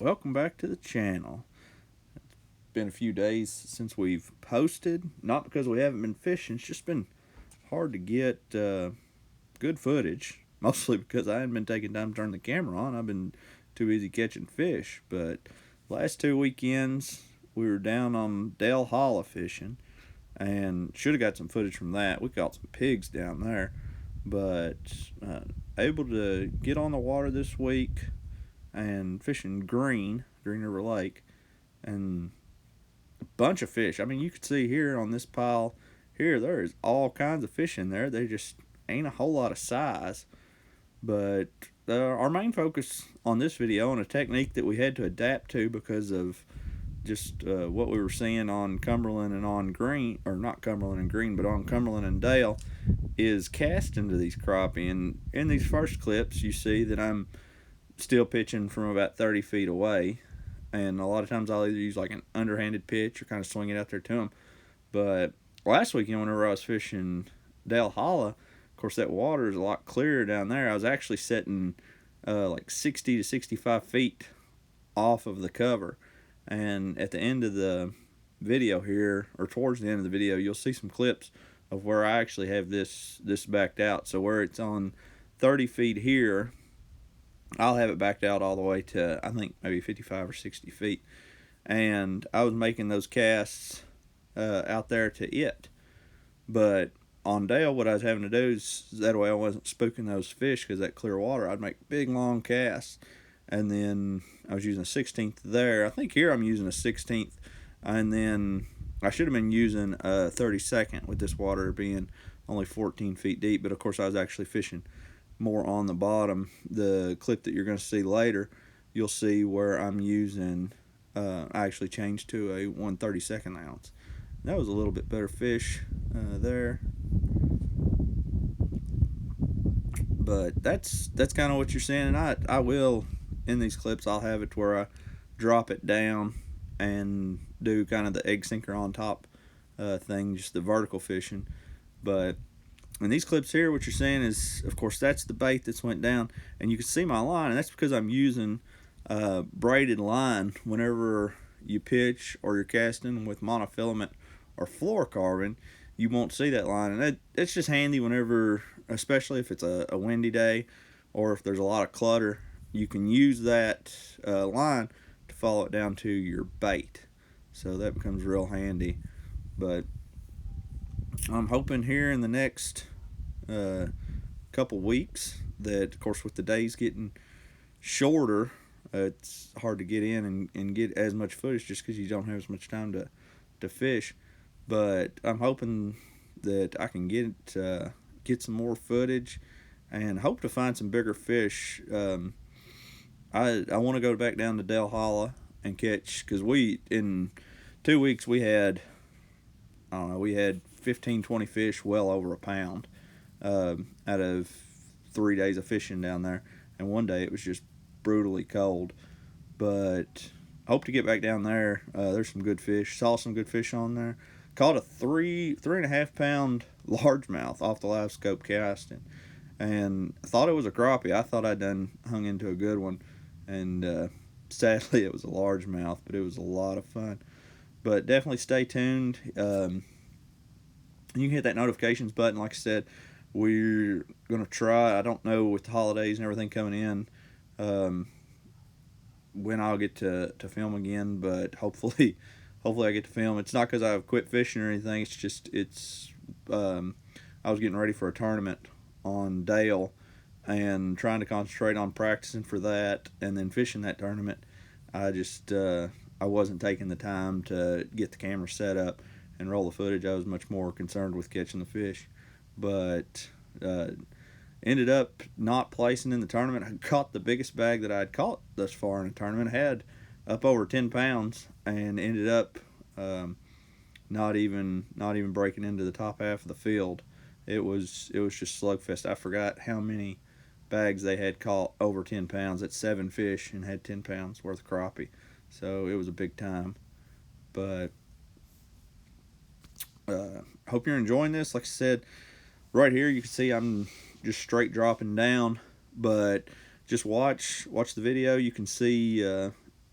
Welcome back to the channel. It's been a few days since we've posted, not because we haven't been fishing, it's just been hard to get good footage, mostly because I hadn't been taking time to turn the camera on. I've been too busy catching fish. But last 2 weekends we were down on Dale Hollow fishing and should have got some footage from that. We caught some pigs down there, but able to get on the water this week and fishing Green River Lake, and a bunch of fish. I mean, you can see here on this pile here, there is all kinds of fish in there. They just ain't a whole lot of size. But our main focus on this video, and a technique that we had to adapt to because of just what we were seeing on Cumberland and on Green, or not Cumberland and Green, but on Cumberland and Dale, is cast into these crappie. And in these first clips, you see that I'm still pitching from about 30 feet away, and a lot of times I'll either use like an underhanded pitch or kind of swing it out there to them. But last weekend, whenever I was fishing Dale Hollow, of course that water is a lot clearer down there. I was actually setting like 60 to 65 feet off of the cover, and at the end of the video here, or towards the end of the video, you'll see some clips of where I actually have this backed out. So where it's on 30 feet here, I'll have it backed out all the way to, I think, maybe 55 or 60 feet. And I was making those casts out there to it. But on Dale, what I was having to do is, that way I wasn't spooking those fish, because that clear water, I'd make big, long casts. And then I was using a 16th there. I think here I'm using a 16th. And then I should have been using a 32nd with this water being only 14 feet deep. But, of course, I was actually fishing more on the bottom. The clip that you're going to see later, you'll see where I'm using, I actually changed to a 1/32 ounce. That was a little bit better fish there. But that's kind of what you're seeing, and I will, in these clips, I'll have it to where I drop it down and do kind of the egg sinker on top thing, just the vertical fishing. But in these clips here, what you're seeing is, of course, that's the bait that's went down, and you can see my line, and that's because I'm using braided line. Whenever you pitch or you're casting with monofilament or fluorocarbon, you won't see that line, and it's just handy whenever, especially if it's a windy day or if there's a lot of clutter, you can use that line to follow it down to your bait. So that becomes real handy. But I'm hoping here in the next couple weeks that, of course, with the days getting shorter, it's hard to get in and get as much footage just because you don't have as much time to fish. But I'm hoping that I can get some more footage and hope to find some bigger fish. I want to go back down to Dale Hollow and catch, because in 2 weeks we had 15, 20 fish, well over a pound, out of 3 days of fishing down there. And one day it was just brutally cold. But I hope to get back down there. There's some good fish. Saw some good fish on there. Caught a 3.5 pound largemouth off the Livescope casting. And I thought it was a crappie. I thought I'd done hung into a good one. And sadly it was a largemouth, but it was a lot of fun. But definitely stay tuned. You can hit that notifications button. Like I said, we're going to try, I don't know, with the holidays and everything coming in, when I'll get to film again, but hopefully I get to film. It's not because I've quit fishing or anything. It's just, I was getting ready for a tournament on Dale and trying to concentrate on practicing for that and then fishing that tournament. I wasn't taking the time to get the camera set up and roll the footage. I was much more concerned with catching the fish. But ended up not placing in the tournament. I caught the biggest bag that I had caught thus far in a tournament. I had up over 10 pounds and ended up not even breaking into the top half of the field. It was just slugfest. I forgot how many bags they had caught over 10 pounds. That's 7 fish and had 10 pounds worth of crappie. So it was a big time. But hope you're enjoying this. Like I said, right here you can see I'm just straight dropping down, but just watch the video. You can see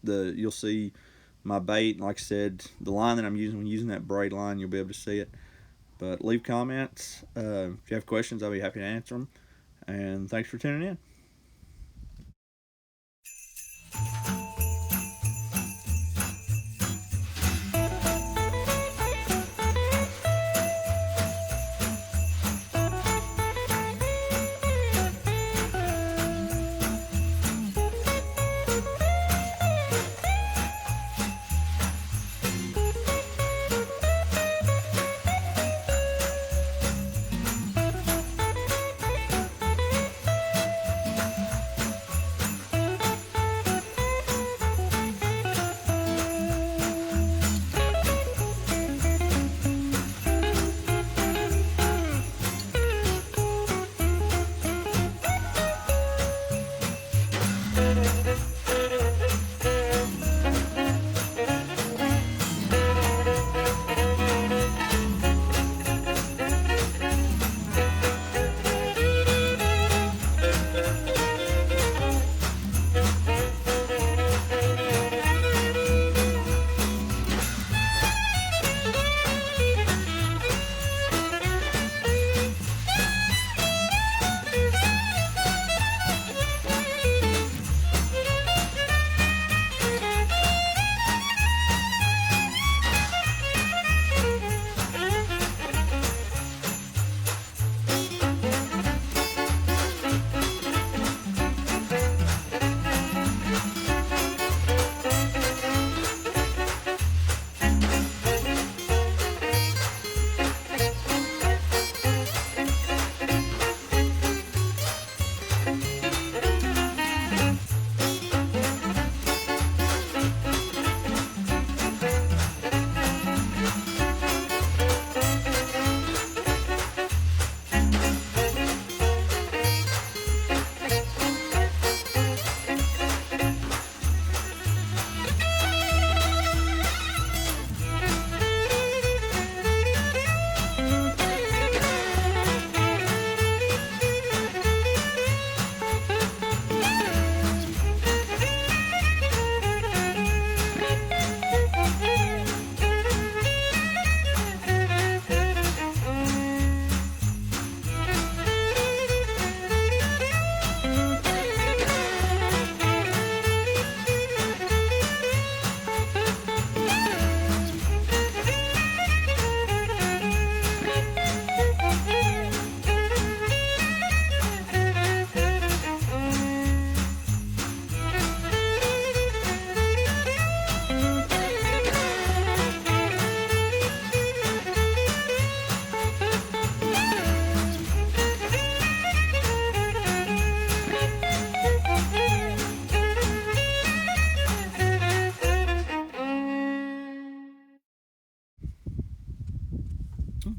you'll see my bait, and like I said, the line that I'm using that braid line, you'll be able to see it. But leave comments. If you have questions, I'll be happy to answer them. And thanks for tuning in.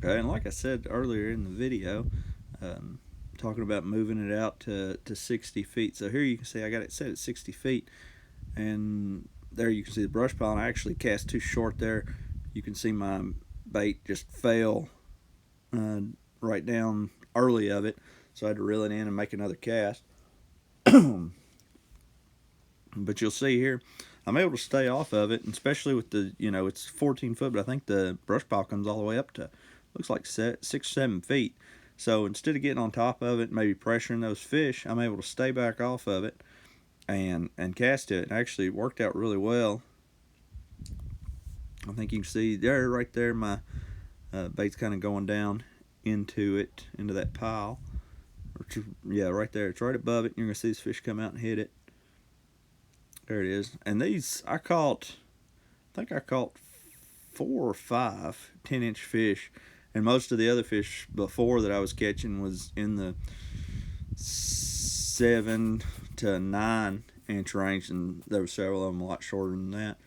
Okay, and like I said earlier in the video, talking about moving it out to 60 feet. So here you can see I got it set at 60 feet, and there you can see the brush pile, and I actually cast too short there. You can see my bait just fell right down early of it, so I had to reel it in and make another cast. But you'll see here, I'm able to stay off of it, and especially with the, it's 14 foot, but I think the brush pile comes all the way up to, looks like 6-7 feet. So instead of getting on top of it, maybe pressuring those fish, I'm able to stay back off of it and cast it. It actually worked out really well. I think you can see there, right there, my bait's kind of going down into that pile. Yeah, right there. It's right above it. You're going to see this fish come out and hit it. There it is. And these, I think I caught 4 or 5 10-inch fish. And most of the other fish before that I was catching was in the 7 to 9 inch range. And there were several of them a lot shorter than that.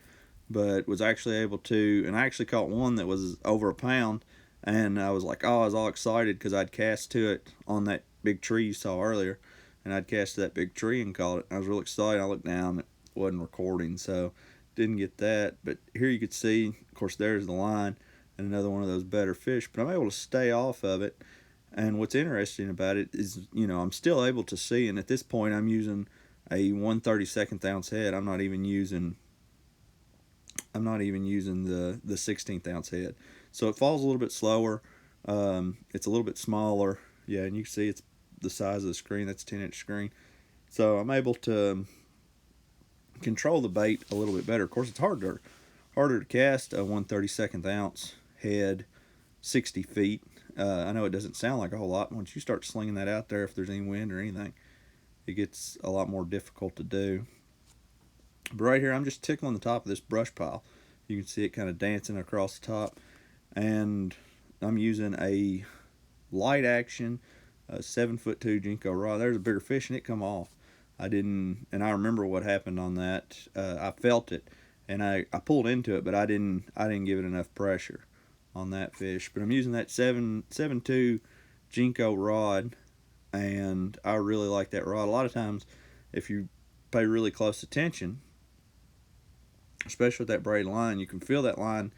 But was actually able to, and I actually caught one that was over a pound. And I was like, I was all excited because I'd cast to it on that big tree you saw earlier. And I'd cast to that big tree and caught it. And I was real excited. I looked down, it wasn't recording, so didn't get that. But here you could see, of course, there's the line and another one of those better fish. But I'm able to stay off of it. And what's interesting about it is, I'm still able to see. And at this point, I'm using a 1/32 ounce head. I'm not even using the 16th ounce head. So it falls a little bit slower. It's a little bit smaller. Yeah, and you can see it's the size of the screen. That's a 10-inch screen. So I'm able to control the bait a little bit better. Of course, it's harder to cast a 1/32 ounce head 60 feet. I know it doesn't sound like a whole lot. Once you start slinging that out there, if there's any wind or anything, it gets a lot more difficult to do. But right here, I'm just tickling the top of this brush pile. You can see it kind of dancing across the top. And I'm using a light action 7'2" Jenko rod. There's a bigger fish and it come off. I remember what happened on that. I felt it and I pulled into it, but I didn't give it enough pressure on that fish. But I'm using that 7'2" Jenko rod, and I really like that rod. A lot of times, if you pay really close attention, especially with that braid line, you can feel that line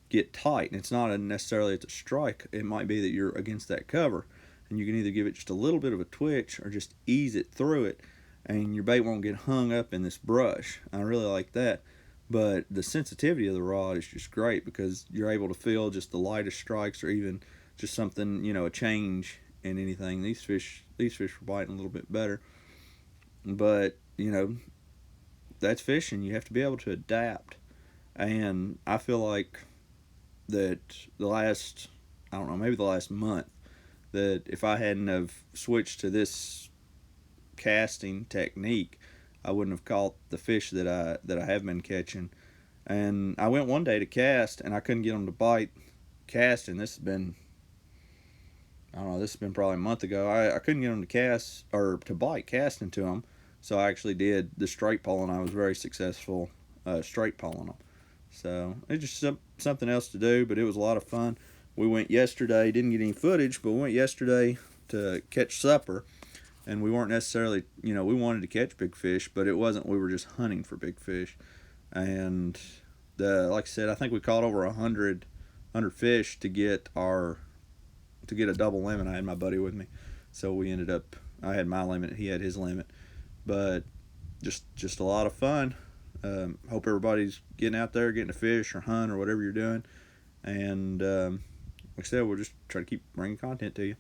get tight, and it's not necessarily it's a strike. It might be that you're against that cover, and you can either give it just a little bit of a twitch or just ease it through it, and your bait won't get hung up in this brush. I really like that. But the sensitivity of the rod is just great because you're able to feel just the lightest strikes or even just something, a change in anything. These fish were biting a little bit better. But, that's fishing. You have to be able to adapt. And I feel like that the last month, that if I hadn't have switched to this casting technique, I wouldn't have caught the fish that I have been catching. And I went one day to cast, and I couldn't get them to bite casting. This has been probably a month ago. I couldn't get them to cast or to bite casting to them, so I actually did the straight pulling. I was very successful straight pulling them. So it's just something else to do, but it was a lot of fun. We went yesterday, didn't get any footage, but we went yesterday to catch supper. And we weren't necessarily, we wanted to catch big fish, but it wasn't, we were just hunting for big fish. And like I said, I think we caught over 100 fish to get a double limit. I had my buddy with me. So we ended up, I had my limit, he had his limit. But just a lot of fun. Hope everybody's getting out there, getting to fish or hunt or whatever you're doing. And like I said, we'll just try to keep bringing content to you.